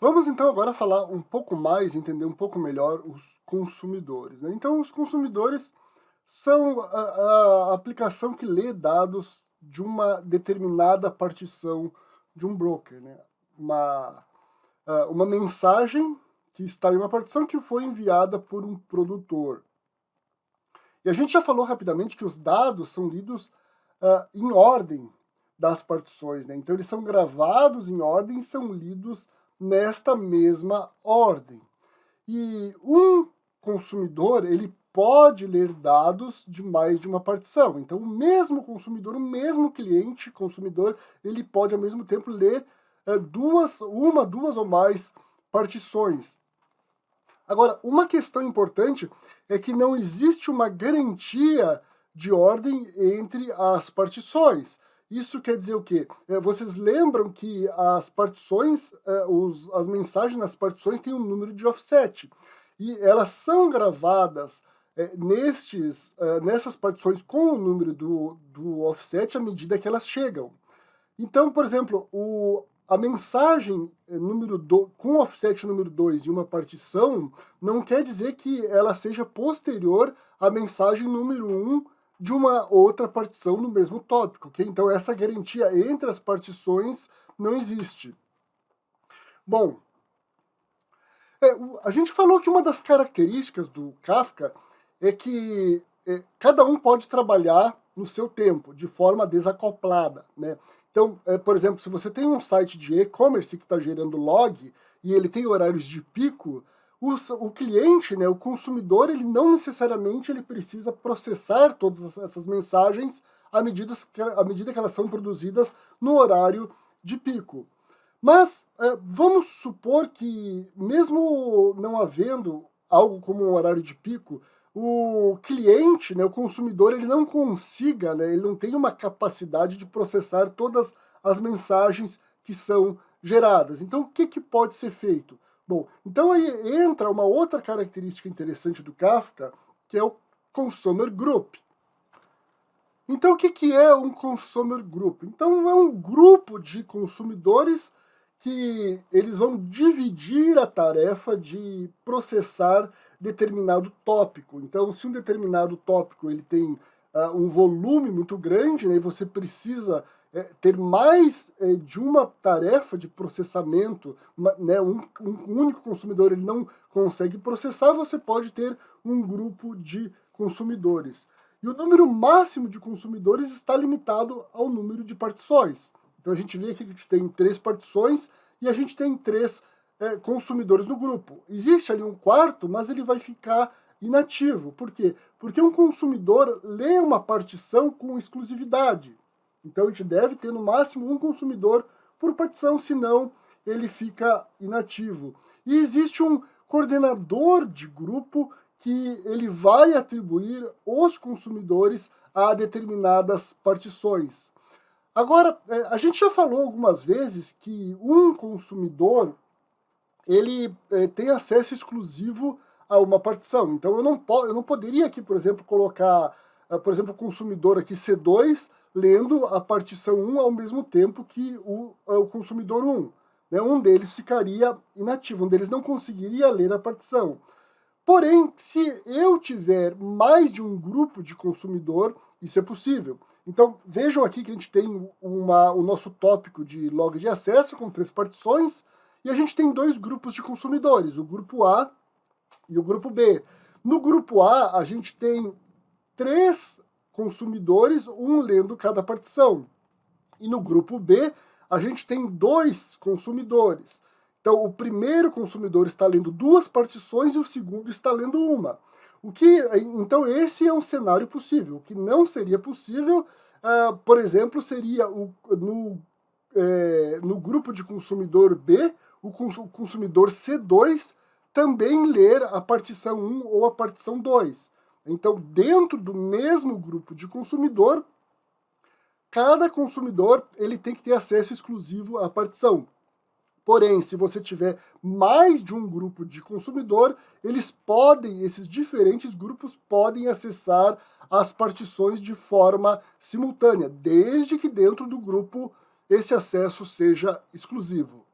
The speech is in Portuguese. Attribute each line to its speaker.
Speaker 1: Vamos então agora falar um pouco mais, entender um pouco melhor os consumidores, né? Então, os consumidores são a aplicação que lê dados de uma determinada partição de um broker, né? Uma, uma mensagem que está em uma partição que foi enviada por um produtor. E a gente já falou rapidamente que os dados são lidos em ordem das partições, né? Então eles são gravados em ordem e são lidos nesta mesma ordem. E um consumidor, ele pode ler dados de mais de uma partição. Então o mesmo consumidor, o mesmo cliente consumidor, ele pode ao mesmo tempo ler duas ou mais partições. Agora, uma questão importante é que não existe uma garantia de ordem entre as partições. Isso quer dizer o quê? Vocês lembram que as partições, as mensagens nas partições têm um número de offset. E elas são gravadas nessas partições com o número do offset à medida que elas chegam. Então, por exemplo, a mensagem com offset número 2 e uma partição não quer dizer que ela seja posterior à mensagem número 1 de uma outra partição no mesmo tópico, ok? Então essa garantia entre as partições não existe. Bom, a gente falou que uma das características do Kafka é que cada um pode trabalhar no seu tempo, de forma desacoplada, né? Então, por exemplo, se você tem um site de e-commerce que está gerando log e ele tem horários de pico, o cliente, né, o consumidor, ele não necessariamente ele precisa processar todas essas mensagens à medida que elas são produzidas no horário de pico. Mas vamos supor que, mesmo não havendo algo como um horário de pico, o cliente, né, o consumidor, ele não consiga, né, ele não tem uma capacidade de processar todas as mensagens que são geradas. Então, o que pode ser feito? Bom, então aí entra uma outra característica interessante do Kafka, que é o Consumer Group. Então, o que é um Consumer Group? Então, é um grupo de consumidores que eles vão dividir a tarefa de processar determinado tópico. Então, se um determinado tópico ele tem um volume muito grande, né, e você precisa ter mais de uma tarefa de processamento, né, um único consumidor ele não consegue processar, você pode ter um grupo de consumidores. E o número máximo de consumidores está limitado ao número de partições. Então a gente vê aqui que a gente tem 3 partições e a gente tem 3 consumidores no grupo. Existe ali um quarto, mas ele vai ficar inativo. Por quê? Porque um consumidor lê uma partição com exclusividade. Então a gente deve ter no máximo um consumidor por partição, senão ele fica inativo. E existe um coordenador de grupo que ele vai atribuir os consumidores a determinadas partições. Agora, a gente já falou algumas vezes que um consumidor ele tem acesso exclusivo a uma partição. Então eu não poderia aqui, por exemplo, colocar, por exemplo, o consumidor aqui C2 lendo a partição 1 ao mesmo tempo que o consumidor 1. Né? Um deles ficaria inativo, um deles não conseguiria ler a partição. Porém, se eu tiver mais de um grupo de consumidor, isso é possível. Então, vejam aqui que a gente tem o nosso tópico de log de acesso com 3 partições, e a gente tem 2 grupos de consumidores, o grupo A e o grupo B. No grupo A, a gente tem 3 consumidores, um lendo cada partição. E no grupo B, a gente tem 2 consumidores. Então, o primeiro consumidor está lendo 2 partições e o segundo está lendo uma. Então, esse é um cenário possível. O que não seria possível, por exemplo, seria no grupo de consumidor B, o consumidor C2 também ler a partição 1 ou a partição 2. Então, dentro do mesmo grupo de consumidor, cada consumidor ele tem que ter acesso exclusivo à partição. Porém, se você tiver mais de um grupo de consumidor, esses diferentes grupos podem acessar as partições de forma simultânea, desde que dentro do grupo esse acesso seja exclusivo.